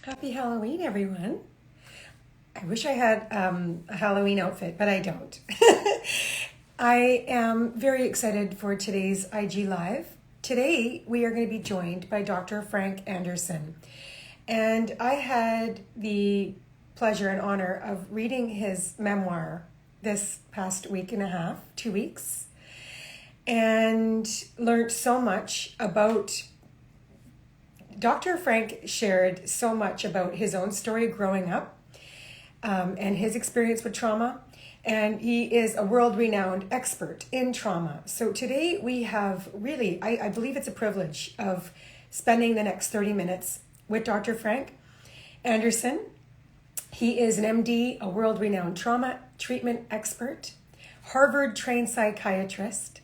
Happy Halloween, everyone. I wish I had a Halloween outfit, but I don't. I am very excited for today's IG Live. Today, we are going to be joined by Dr. Frank Anderson. And I had the pleasure and honor of reading his memoir this past week and a half, 2 weeks, and learned so much about Dr. Frank shared so much about his own story growing up and his experience with trauma. And he is a world-renowned expert in trauma. So today we have really, I believe it's a privilege of spending the next 30 minutes with Dr. Frank Anderson. He is an MD, a world-renowned trauma treatment expert, Harvard-trained psychiatrist,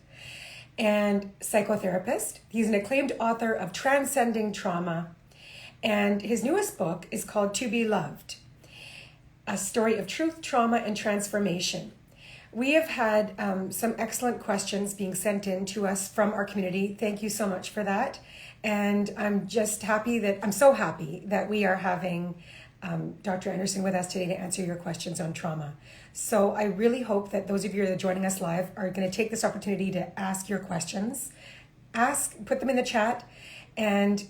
and psychotherapist. He's an acclaimed author of Transcending Trauma, and his newest book is called To Be Loved, a story of truth, trauma, and transformation. We have had some excellent questions being sent in to us from our community. Thank you so much for that. And I'm so happy that we are having Dr. Anderson with us today to answer your questions on trauma. So I really hope that those of you that are joining us live are going to take this opportunity to ask your questions. Put them in the chat, and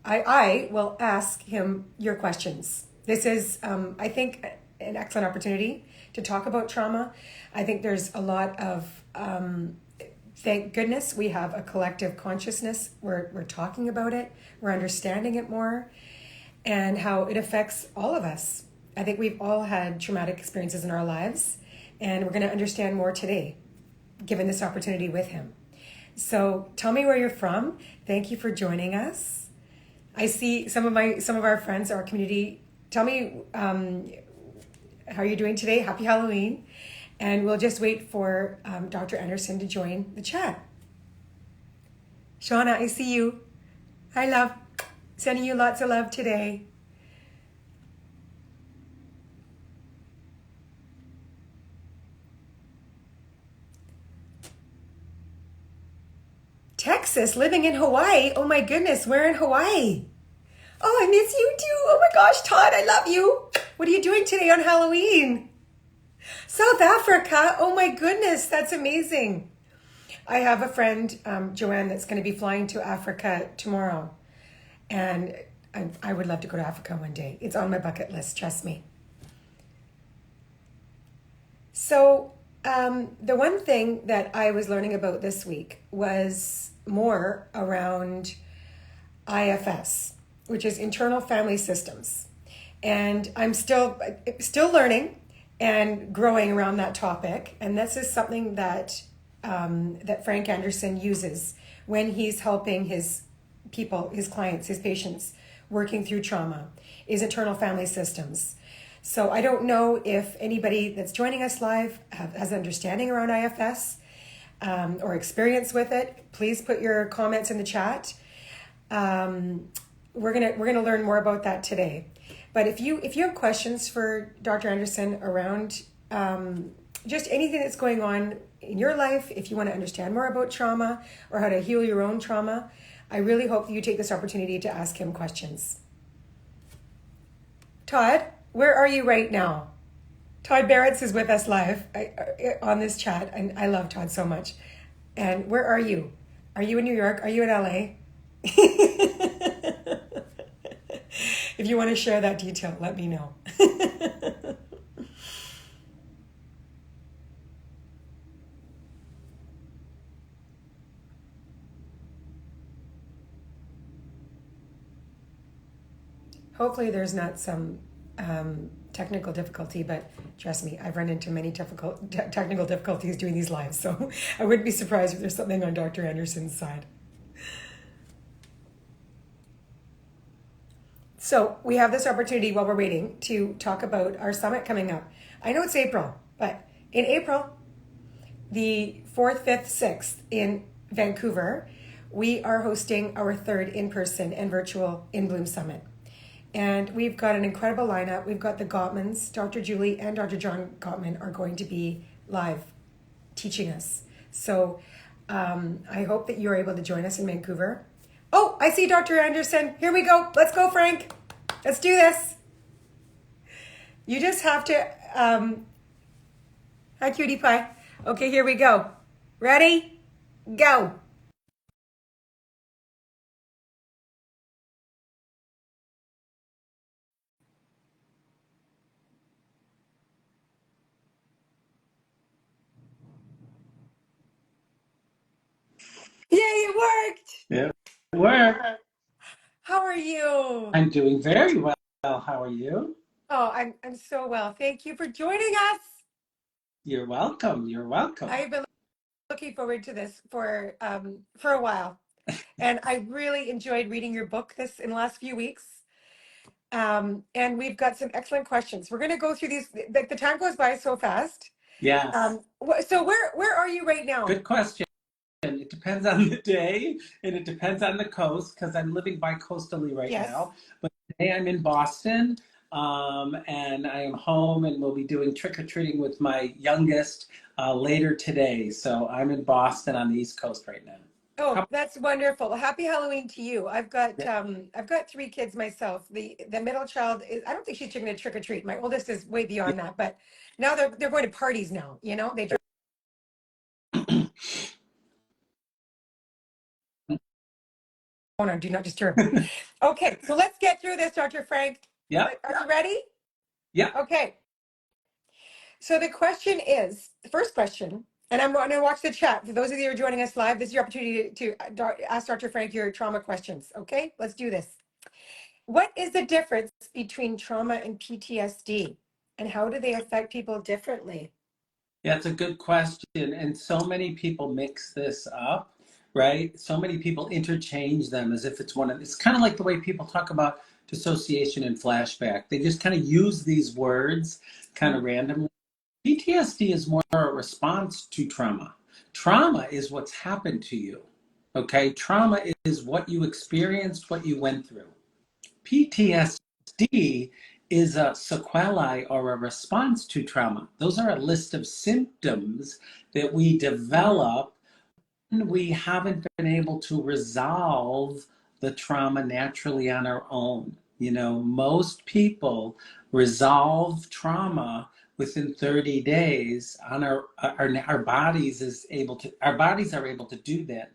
I will ask him your questions. This is, I think, an excellent opportunity to talk about trauma. I think there's a lot of, thank goodness we have a collective consciousness. We're talking about it. We're understanding it more and how it affects all of us. I think we've all had traumatic experiences in our lives, and we're going to understand more today, given this opportunity with him. So tell me where you're from. Thank you for joining us. I see some of our friends, our community. Tell me how you're doing today. Happy Halloween. And we'll just wait for Dr. Anderson to join the chat. Shauna, I see you. Hi, love. Sending you lots of love today. Texas, living in Hawaii. Oh my goodness, we're in Hawaii. Oh, I miss you too. Oh my gosh, Todd, I love you. What are you doing today on Halloween? South Africa. Oh my goodness, that's amazing. I have a friend, Joanne, that's going to be flying to Africa tomorrow. And I would love to go to Africa one day. It's on my bucket list, trust me. So the one thing that I was learning about this week was more around IFS, which is internal family systems. And I'm still learning and growing around that topic. And this is something that that Frank Anderson uses when he's helping his people, his clients, his patients working through trauma, is internal family systems. So I don't know if anybody that's joining us live has understanding around IFS or experience with it. Please put your comments in the chat. We're gonna learn more about that today. But if you have questions for Dr. Anderson around just anything that's going on in your life, if you want to understand more about trauma or how to heal your own trauma, I really hope that you take this opportunity to ask him questions. Todd, where are you right now? Todd Barretts is with us live on this chat, and I love Todd so much. And where are you? Are you in New York? Are you in LA? If you want to share that detail, let me know. Hopefully there's not some technical difficulty, but trust me, I've run into many technical difficulties doing these lives, so I wouldn't be surprised if there's something on Dr. Anderson's side. So we have this opportunity while we're waiting to talk about our summit coming up. I know it's April, but in April, the 4th, 5th, 6th in Vancouver, we are hosting our third in-person and virtual In Bloom Summit. And we've got an incredible lineup. We've got the Gottmans, Dr. Julie and Dr. John Gottman are going to be live teaching us. So I hope that you're able to join us in Vancouver. Oh, I see Dr. Anderson. Here we go. Let's go, Frank. Let's do this. You just have to. Hi, cutie pie. Okay, here we go. Ready? Go. Yay, it worked. Yeah, it worked. How are you? I'm doing very well. How are you? Oh, I'm so well. Thank you for joining us. You're welcome. You're welcome. I've been looking forward to this for a while, and I really enjoyed reading your book this in the last few weeks. And we've got some excellent questions. We're going to go through these. The time goes by so fast. Yes. So where are you right now? Good question. It depends on the day and it depends on the coast because I'm living bi-coastally right Yes. now. But today I'm in Boston, and I am home and we'll be doing trick-or-treating with my youngest later today. So I'm in Boston on the East Coast right now. Oh, How that's wonderful. Happy Halloween to you. I've got three kids myself. The middle child is I don't think she's taking a trick or treat. My oldest is way yeah. beyond that, but now they're going to parties now, you know? They phone on do not disturb. Okay, so let's get through this, Dr. Frank. Yeah. Are you ready? Yeah. Okay. So the first question, and I'm going to watch the chat. For those of you who are joining us live, this is your opportunity to ask Dr. Frank your trauma questions. Okay, let's do this. What is the difference between trauma and PTSD? And how do they affect people differently? Yeah, it's a good question. And so many people mix this up, right? So many people interchange them as if it's one of, it's kind of like the way people talk about dissociation and flashback. They just kind of use these words kind of Mm. randomly. PTSD is more a response to trauma. Trauma is what's happened to you. Okay. Trauma is what you experienced, what you went through. PTSD is a sequelae or a response to trauma. Those are a list of symptoms that we Mm. develop when we haven't been able to resolve the trauma naturally on our own. You know, most people resolve trauma within 30 days on our bodies is able to our bodies are able to do that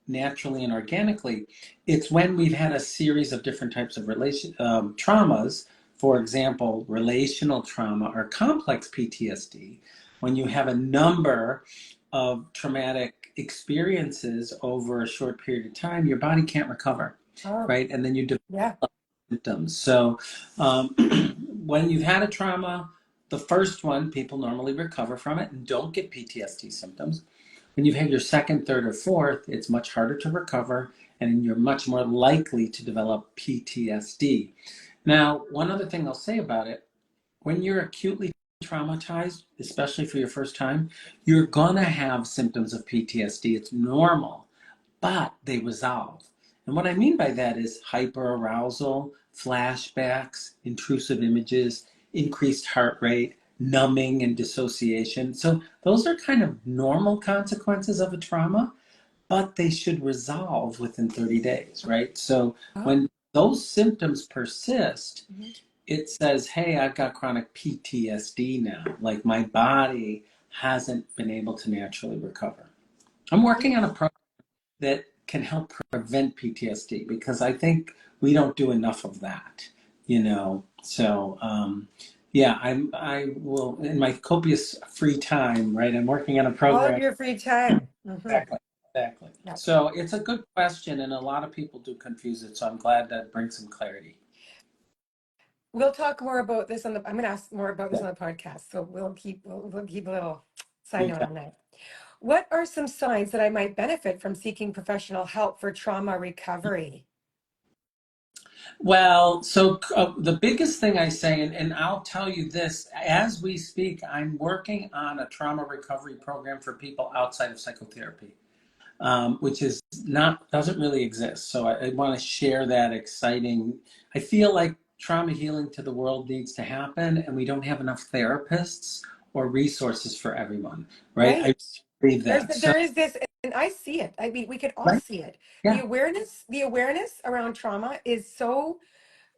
naturally and organically. It's when we've had a series of different types of traumas, for example, relational trauma or complex PTSD, when you have a number of traumatic experiences over a short period of time, your body can't recover, Oh, right? And then you develop yeah. symptoms. So um, when you've had a trauma, the first one, people normally recover from it and don't get PTSD symptoms. When you've had your second, third, or fourth, it's much harder to recover and you're much more likely to develop PTSD. Now, one other thing I'll say about it, when you're acutely traumatized, especially for your first time, you're going to have symptoms of PTSD. It's normal, but they resolve. And what I mean by that is hyperarousal, flashbacks, intrusive images, increased heart rate, numbing, and dissociation. So those are kind of normal consequences of a trauma, but they should resolve within 30 days, right? So Oh, when those symptoms persist, mhm. it says, hey, I've got chronic PTSD now. Like my body hasn't been able to naturally recover. I'm working on a program that can help prevent PTSD because I think we don't do enough of that, you know. So yeah, I will in my copious free time, right? I'm working on a All of program. your free time. Exactly, exactly. Yeah. So it's a good question, and a lot of people do confuse it. So I'm glad that brings some clarity. We'll talk more about this I'm going to ask more about this Yeah. on the podcast. So we'll keep a little side note Okay. on that. What are some signs that I might benefit from seeking professional help for trauma recovery? Well, so the biggest thing I say, and I'll tell you this, as we speak, I'm working on a trauma recovery program for people outside of psychotherapy, which is not, doesn't really exist. So I want to share that exciting, I feel like trauma healing to the world needs to happen, and we don't have enough therapists or resources for everyone, right? I Right. believe that. So, There is this, and I see it. I mean, we could all right? see it. Yeah. The awareness around trauma is so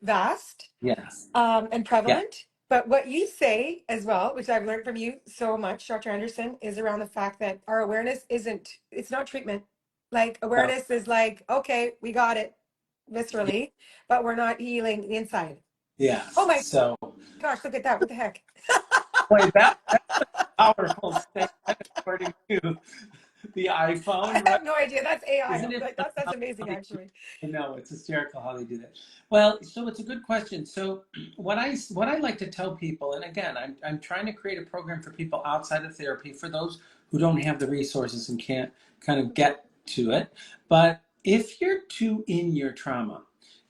vast Yes. and Yeah. prevalent. But what you say as well, which I've learned from you so much, Dr. Anderson, is around the fact that our awareness it's not treatment. Like No. awareness is like, okay, we got it viscerally, but we're not healing the inside. Oh Yes. my So, gosh, look at that. What the heck? boy, that's a powerful statement according to the I iPhone, right? have no idea. That's AI. Isn't it Like funny that's how amazing they actually. no, it's hysterical how they do that. Well, so it's a good question. So what I like to tell people, and again, I'm trying to create a program for people outside of therapy for those who don't have the resources and can't kind of get to it. But if you're too in your trauma,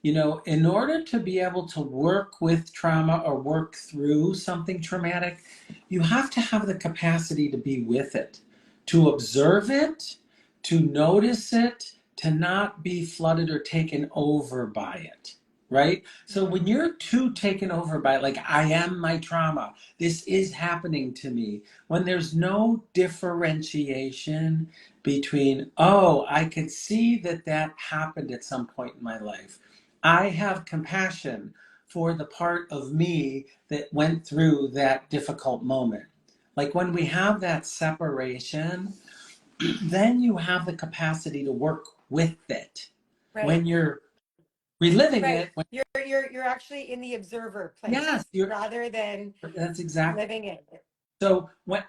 in order to be able to work with trauma or work through something traumatic, you have to have the capacity to be with it, to observe it, to notice it, to not be flooded or taken over by it, right? So when you're too taken over by it, like I am my trauma, this is happening to me, when there's no differentiation between, oh, I can see that that happened at some point in my life. I have compassion for the part of me that went through that difficult moment. Like when we have that separation, then you have the capacity to work with it. Right. When you're reliving Right. it, when, You're actually in the observer yes, place rather than that's exactly. living it. So when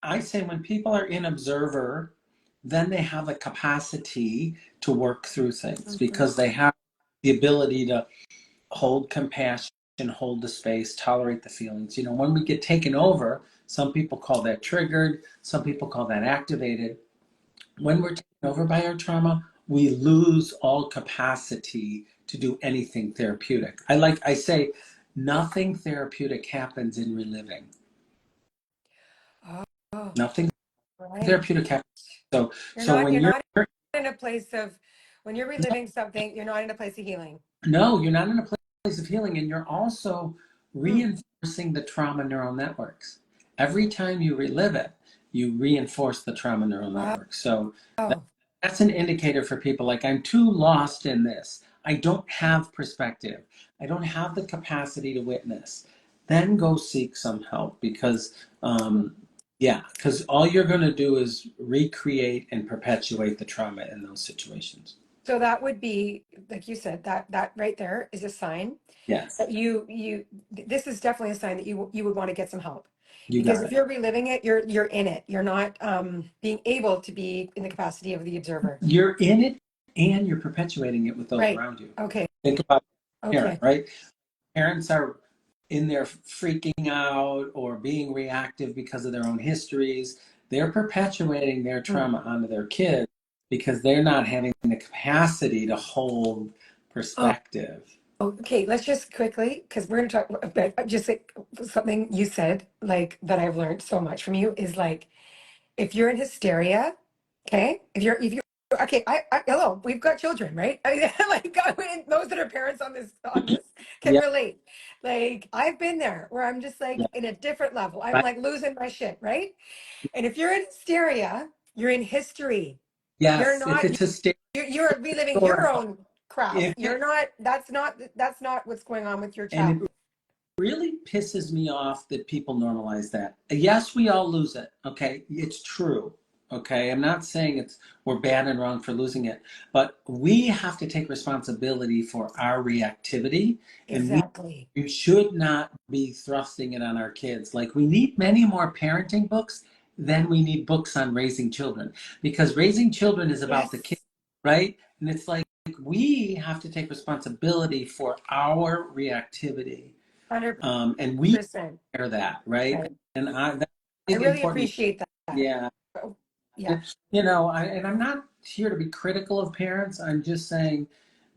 I say when people are in observer, then they have the capacity to work through things Mhm. because they have the ability to hold compassion, hold the space, tolerate the feelings. When we get taken over, some people call that triggered, some people call that activated. When we're taken over by our trauma, we lose all capacity to do anything therapeutic. I say nothing therapeutic happens in reliving. Oh, oh, Nothing right. therapeutic happens. So You're so not when you're you're not in a place of when you're reliving something, you're not in a place of healing. no, you're not in a place of healing, and you're also Hmm. reinforcing the trauma neural networks. Every time you relive it, you reinforce the trauma neural Wow. network. So that's an indicator for people like, I'm too lost in this. I don't have perspective. I don't have the capacity to witness. Then go seek some help because, yeah, because all you're going to do is recreate and perpetuate the trauma in those situations. So that would be, like you said, that right there is a sign Yes, that this is definitely a sign that you would want to get some help. you Because got if it. you're reliving it, you're in it. You're not being able to be in the capacity of the observer. You're in it and you're perpetuating it with those Right. around you. Okay. Think about a parent, Okay. right? Parents are in there freaking out or being reactive because of their own histories. They're perpetuating their Hmm. trauma onto their kids because they're not having the capacity to hold Oh, perspective. okay. Let's just quickly, because we're going to talk about just like something you said, like that I've learned so much from you is like, if you're in hysteria, okay, if you okay, hello, we've got children, right? Like those that are parents on this can Yeah, relate. Like I've been there where I'm just yeah, like in a different level. I'm right. like losing my shit, right? And if you're in hysteria, you're in history. You're Yes, if not. it's a state You're reliving or your own crap. if it You're not. That's not what's going on with your and it child. really pisses me off that people normalize that. Yes, we all lose it. Okay, it's true. Okay, I'm not saying we're bad and wrong for losing it, but we have to take responsibility for our reactivity, and Exactly. we should not be thrusting it on our kids. Like we need many more parenting books than we need books on raising children, because raising children is about the Yes. kids, right? And it's like we have to take responsibility for our reactivity, 100%. and we share that, right? Right. And that's I really really important. appreciate that. Yeah, Oh, yeah. and I'm not here to be critical of parents. I'm just saying,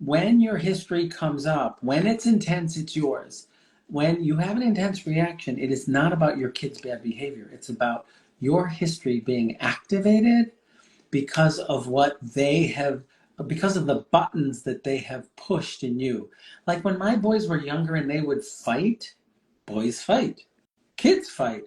when your history comes up, when it's intense, it's yours. When you have an intense reaction, it is not about your kid's bad behavior. It's about your history being activated because of what they have, because of the buttons that they have pushed in you. Like when my boys were younger and they would fight, boys fight, kids fight.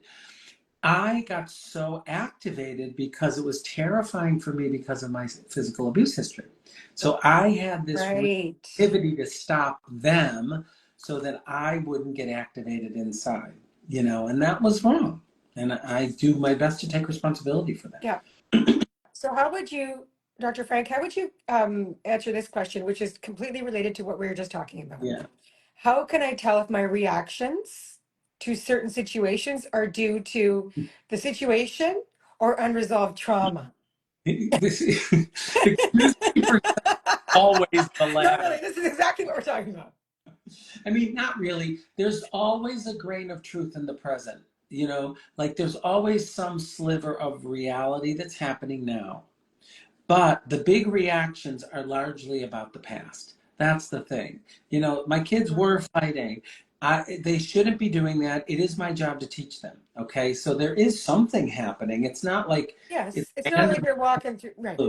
I got so activated because it was terrifying for me because of my physical abuse history. So I had this Right. reactivity to stop them so that I wouldn't get activated inside, and that was wrong. And I do my best to take responsibility for that. Yeah. So how would you, Dr. Frank, how would you answer this question, which is completely related to what we were just talking about? Yeah. How can I tell if my reactions to certain situations are due to the situation or unresolved trauma? This, excuse me for always the No, really, latter. this is exactly what we're talking about. I mean, not really. There's always a grain of truth in the present, like there's always some sliver of reality that's happening now. But the big reactions are largely about the past. That's the thing. My kids Mhm. were fighting. They shouldn't be doing that. It is my job to teach them. Okay. So there is something happening. It's not like it's Yes, it's not like random. you're walking through, right?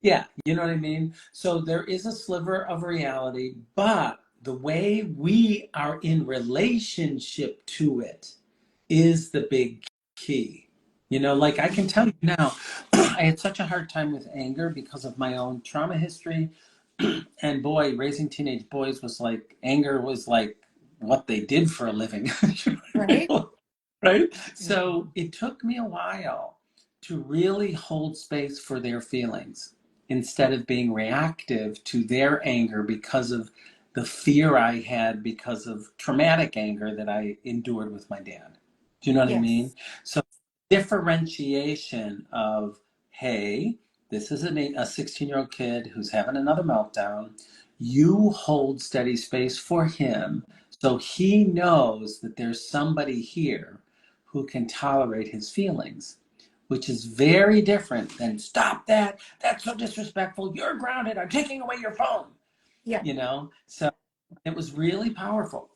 Yeah. You know what I mean? So there is a sliver of reality, but the way we are in relationship to it is the big key. Like I can tell you now, I had such a hard time with anger because of my own trauma history. And boy, raising teenage boys was like, anger was like what they did for a living. Right? Right? So Mhm. it took me a while to really hold space for their feelings instead of being reactive to their anger because of the fear I had because of traumatic anger that I endured with my dad. Do you know what I mean? Yes. So differentiation of, hey, this is a 16-year-old kid who's having another meltdown. You hold steady space for him so he knows that there's somebody here who can tolerate his feelings, which is very different than stop that. That's so disrespectful. You're grounded. I'm taking away your phone. Yeah. So it was really powerful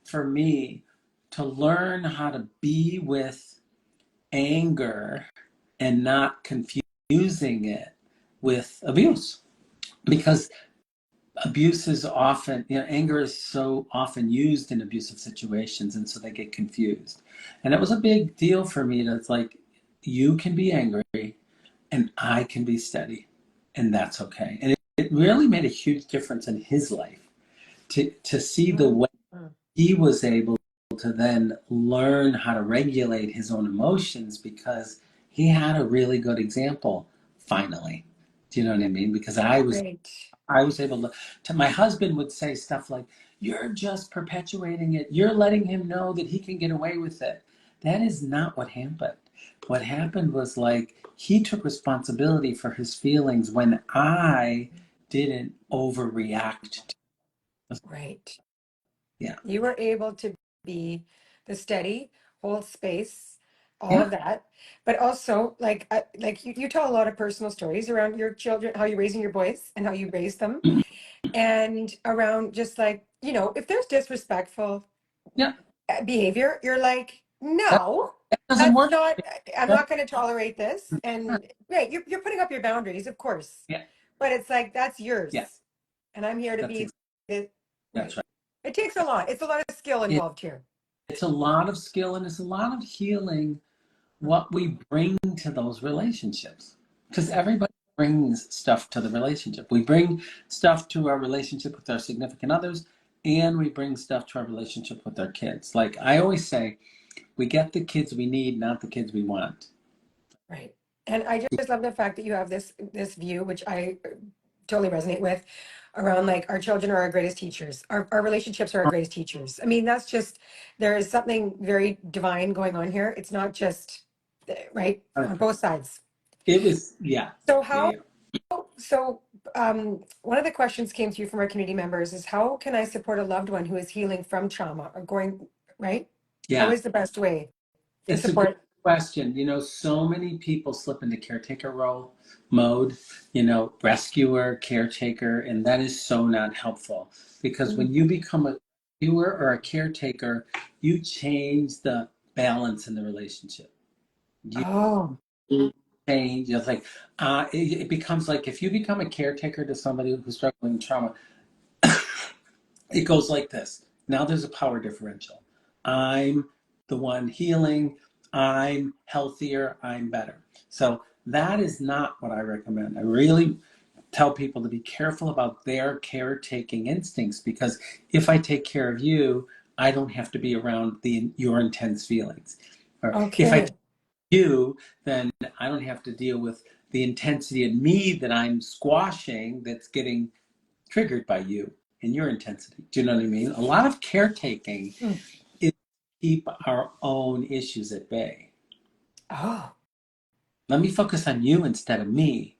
for me to learn how to be with anger and not confusing it with abuse, because abuse is often, anger is so often used in abusive situations, and so they get confused. And it was a big deal for me that's like, you can be angry and I can be steady, and that's okay. And it really made a huge difference in his life to see the Mhm. way he was able to then learn how to regulate his own emotions, because he had a really good example finally. Do you know what I mean? Because Great. I was able to my husband would say stuff like, you're just perpetuating it. You're letting him know that he can get away with it. That is not what happened. What happened was like he took responsibility for his feelings when I didn't overreact. Right. Yeah. You were able to be the steady, hold space, all Yeah. of that. But also, like you tell a lot of personal stories around your children, how you're raising your boys and how you raise them, and around just like, if there's disrespectful Yeah. behavior, you're like, That, no, that doesn't that's work. not, I'm That, not going to tolerate this. And right, you're putting up your boundaries, of course, yeah. but it's like, that's Yeah. yours. And I'm here to That's be ex- the, that's right. right. It takes a lot. It's a lot of skill It, involved here. it's a lot of skill and it's a lot of healing Mhm. what we bring to those relationships, because Right. everybody brings stuff to the relationship. We bring stuff to our relationship with our significant others, and we bring stuff to our relationship with our kids. Like I always say, we get the kids we need, not the kids we want. Right. And I just love the fact that you have this view, which I totally resonate with, around like our children are our greatest teachers. Our relationships are our greatest teachers. I mean, that's just there is something very divine going on here. It's not just right on both sides. It was, yeah, So yeah, how yeah. so one of the questions came through from our community members is how can I support a loved one who is healing from trauma or going right? How Yeah. is the best way to It's a great support? question. So many people slip into caretaker role mode, rescuer, caretaker, and that is so not helpful, because Mhm. when you become a rescuer or a caretaker, you change the balance in the relationship. You Oh, change, it's like, it becomes like if you become a caretaker to somebody who's struggling with trauma, it goes like this. Now there's a power differential. I'm the one healing. I'm healthier. I'm better. So that is not what I recommend. I really tell people to be careful about their caretaking instincts, because if I take care of you, I don't have to be around your intense feelings. Or if I Okay. take you, then I don't have to deal with the intensity in me that I'm squashing that's getting triggered by you and your intensity. Do you know what I mean? A lot of caretaking Hmm. is to keep our own issues at bay. Oh, Let me focus on you instead of me.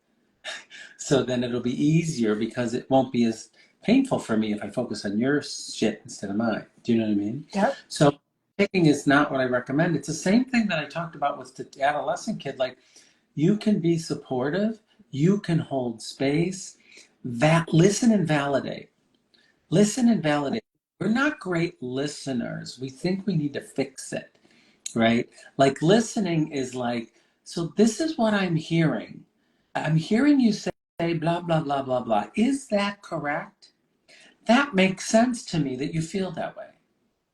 So then it'll be easier because it won't be as painful for me if I focus on your shit instead of mine. Do you know what I mean? yep. So taking is not what I recommend. It's the same thing that I talked about with the adolescent kid. Like, you can be supportive, you can hold space, listen and validate. Listen and validate. We're not great listeners. We think we need to fix it, right? Like, listening is like, so this is what I'm hearing. I'm hearing you say blah, blah, blah, blah, blah. Is that correct? That makes sense to me that you feel that way.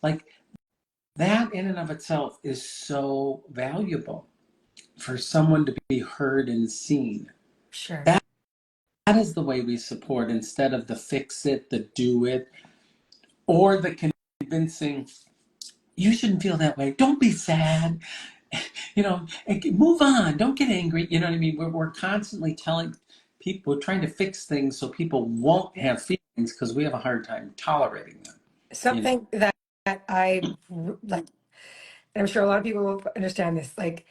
Like, that in and of itself is so valuable for someone to be heard and seen. Sure. That is the way we support, instead of the fix it, the do it, or the convincing, you shouldn't feel that way. Don't be sad. Move on. Don't get angry. You know what I mean? We're constantly telling people, we're trying to fix things so people won't have feelings because we have a hard time tolerating them. You know? Something that like, and I'm sure a lot of people will understand this, like,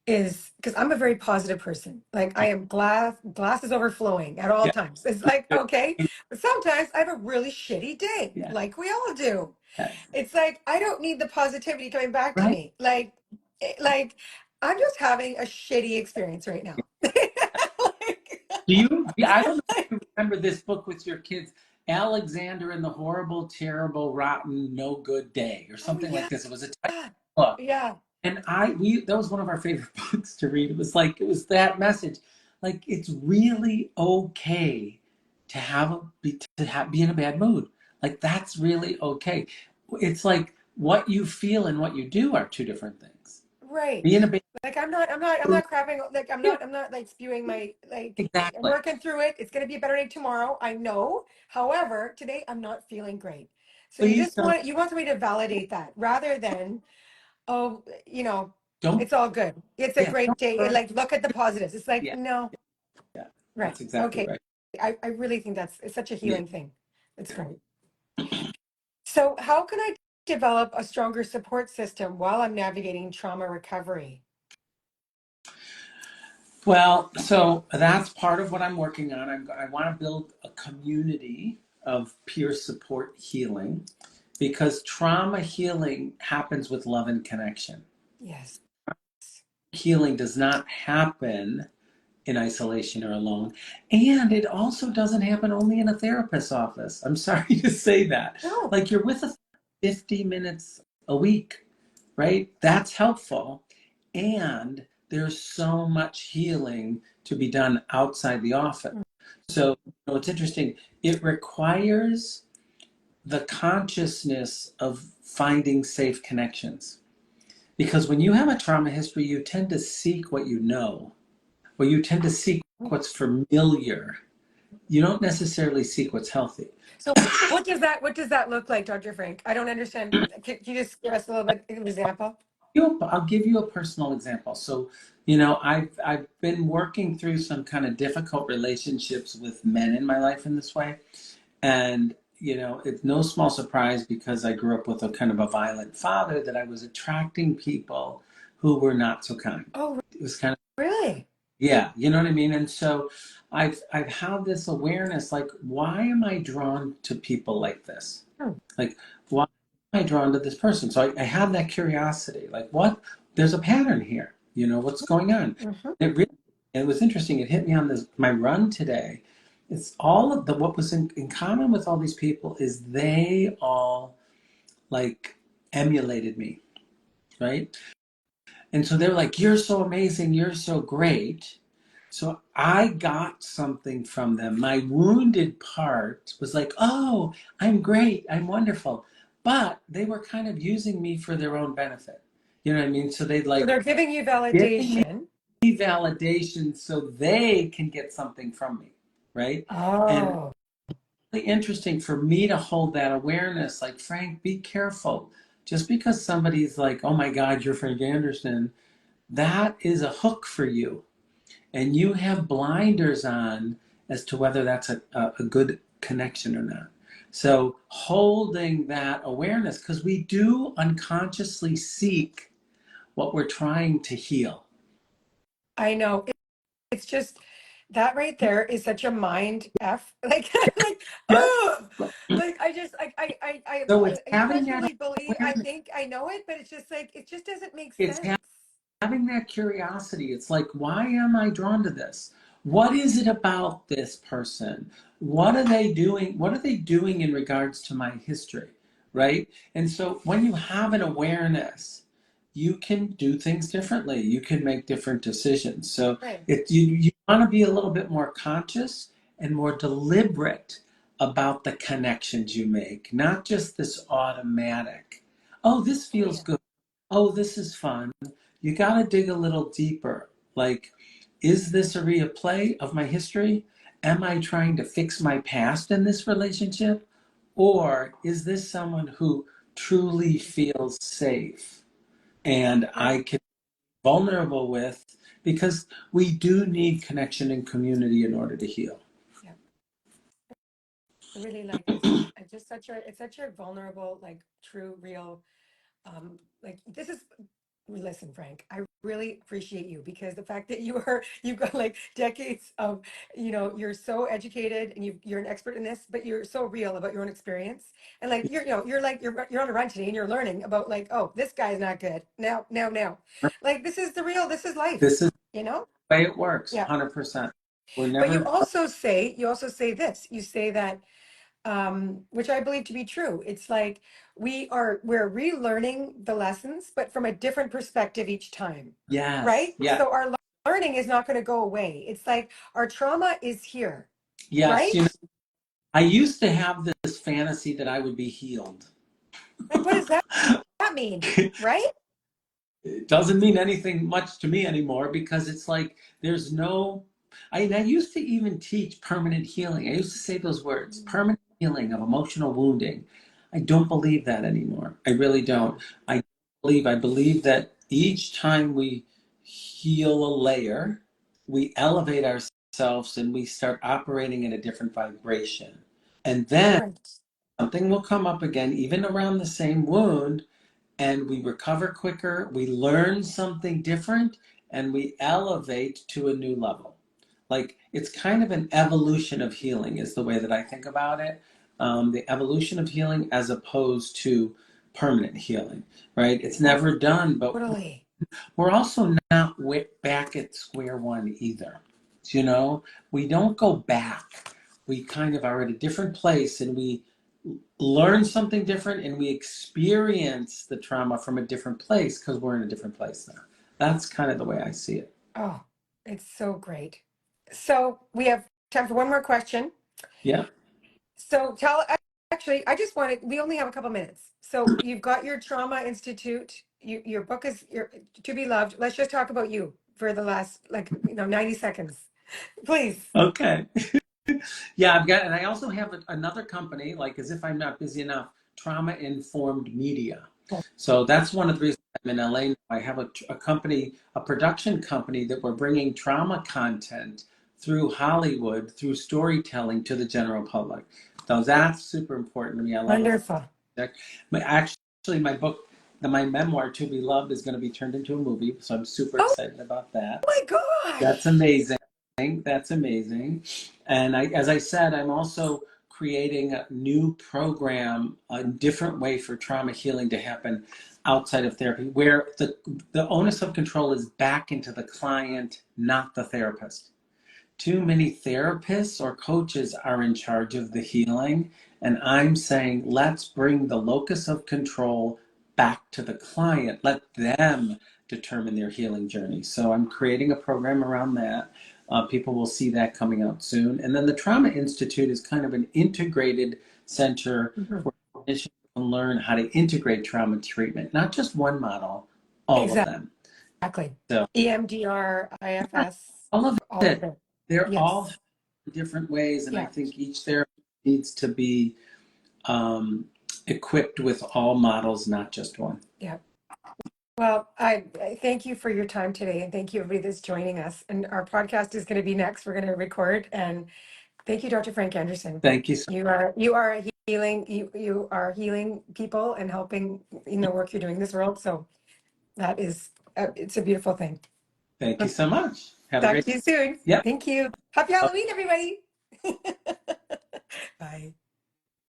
is because I'm a very positive person. Like, I am glass is overflowing at all Yeah. times. It's like, okay, but sometimes I have a really shitty day, Yeah. like we all do. Yeah. It's like I don't need the positivity coming back to Right? me. Like I'm just having a shitty experience right now. Like, I don't know if you remember this book with your kids, Alexander and the Horrible, Terrible, Rotten, No Good Day, or oh something like yeah, this. It was a type book. yeah, And that was one of our favorite books to read. It was that message. Like, it's really okay to be in a bad mood. Like, that's really okay. It's like what you feel and what you do are two different things. right. Be in a bad Like I'm not crapping. Like yeah, I'm not like spewing my like. I'm exactly. working through it. It's gonna be a better day tomorrow. I know. However, today I'm not feeling great. So Please don't you want somebody to validate that rather than, oh, don't it's all good. It's a yeah, great don't day. burn. Like, look at the positives. It's like, Yeah, no, yeah. right. That's exactly Okay. right. I really think it's such a Yeah. healing thing. It's great. So how can I develop a stronger support system while I'm navigating trauma recovery? Well, so that's part of what I'm working on. I want to build a community of peer support healing, because trauma healing happens with love and connection. Yes. Healing does not happen in isolation or alone. And it also doesn't happen only in a therapist's office. I'm sorry to say that. No. Like, you're with us 50 minutes a week, right? That's helpful. And there's so much healing to be done outside the office. So, it's interesting. It requires the consciousness of finding safe connections. Because when you have a trauma history, you tend to seek what you know, or you tend to seek what's familiar. You don't necessarily seek what's healthy. So what does that look like, Dr. Frank? I don't understand. Can you just give us a little bit of an example? I'll give you a personal example. So, I've been working through some kind of difficult relationships with men in my life in this way. And, it's no small surprise, because I grew up with a kind of a violent father, that I was attracting people who were not so kind. Oh, It was kind of, really? yeah, you know what I mean? And so I've had this awareness, like, why am I drawn to people like this? Hmm. Like, why am I drawn to this person? So I had that curiosity, like, what? There's a pattern here. What's going on? Mhm. It was interesting. It hit me on my run today. It's all of what was in common with all these people is they all, like, emulated me, right? And so they're like, you're so amazing, you're so great. So I got something from them. My wounded part was like, oh, I'm great, I'm wonderful. But they were kind of using me for their own benefit. You know what I mean? So they'd, So like, they're giving you giving me validation. validation so they can get something from me. right? And Oh, really interesting for me to hold that awareness, like, Frank, be careful. Just because somebody's like, oh my God, you're Frank Anderson, that is a hook for you. And you have blinders on as to whether that's a good connection or not. So holding that awareness, because we do unconsciously seek what we're trying to heal. I know. It's just that right there is such a mind F. Like, like, Yeah. oh, like I just, So it's I having that trustfully believe, I awareness. think I know it, but it's just like, it just doesn't make It's sense. having that curiosity. It's like, why am I drawn to this? What is it about this person? What are they doing? What are they doing in regards to my history? Right? And so when you have an awareness, you can do things differently. You can make different decisions. So Right. you want to be a little bit more conscious and more deliberate about the connections you make, not just this automatic, oh, this Oh, feels yeah. good. Oh, this is fun. You got to dig a little deeper. Like, is this a replay of my history? Am I trying to fix my past in this relationship? Or is this someone who truly feels safe and Right. I can be vulnerable with? Because we do need connection and community in order to heal. Yeah. I really like it's just such a, it's such a vulnerable, like true, real, like this is, listen, Frank, I really appreciate you because the fact that you've got like decades of, you're so educated and you're an expert in this, but you're so real about your own experience. And like, you're like, you're on a run today and you're learning about like, oh, this guy's not good. Now. Like, this is the real, this is life, This is you know? the way it works, Yeah. 100%. We're But never, you also say this, you say that, which I believe to be true. It's like we're relearning the lessons, but from a different perspective each time, yes, right? yes, So our learning is not going to go away. It's like our trauma is here, yes. right? I used to have this fantasy that I would be healed. Like, what does that mean, right? It doesn't mean anything much to me anymore because it's like there's no. I used to even teach permanent healing. I used to say those words, permanent healing of emotional wounding. I don't believe that anymore. I really don't. I believe that each time we heal a layer, we elevate ourselves and we start operating in a different vibration. And then Right. something will come up again, even around the same wound, and we recover quicker, we learn something different, and we elevate to a new level. Like, it's kind of an evolution of healing, is the way that I think about it. The evolution of healing as opposed to permanent healing, right? It's never done, but Totally. we're also not back at square one either. You know, we don't go back. We kind of are at a different place and we learn something different and we experience the trauma from a different place because we're in a different place now. That's kind of the way I see it. Oh, it's so great. So we have time for one more question. Yeah. So actually, I just wanted, we only have a couple minutes. So you've got your Trauma Institute, your book is your To Be Loved. Let's just talk about you for the last, like, 90 seconds, please. Okay. Yeah, I've got, and I also have another company, like, as if I'm not busy enough, Trauma Informed Media. So that's one of the reasons I'm in LA now. I have a company, a production company that we're bringing trauma content through Hollywood, through storytelling to the general public. So that's super important to me. I love that Wonderful. project. Actually, my book, my memoir, To Be Loved, is going to be turned into a movie. So I'm super Oh excited about that. my That's gosh. amazing. That's amazing. And as I said, I'm also creating a new program, a different way for trauma healing to happen outside of therapy, where the onus of control is back into the client, not the therapist. Too many therapists or coaches are in charge of the healing. And I'm saying, let's bring the locus of control back to the client. Let them determine their healing journey. So I'm creating a program around that. People will see that coming out soon. And then the Trauma Institute is kind of an integrated center Mhm. where clinicians can learn how to integrate trauma treatment, not just one model, all of them. Exactly. So EMDR, IFS, all of all of it, it. they're all Yes. different ways, and I Yeah. think each therapist needs to be um, equipped with all models, not just one. Yeah. Well, I thank you for your time today, and thank you everybody that's joining us. And our podcast is going to be next. We're going to record, and thank you, Dr. Frank Anderson. Thank you. You are a healing you are healing people and helping in the work you're doing in this world. So that is it's a beautiful thing. Thank you Let's so much. Have a talk great. to you soon. Yep. Thank you. Happy Halloween, everybody. Bye.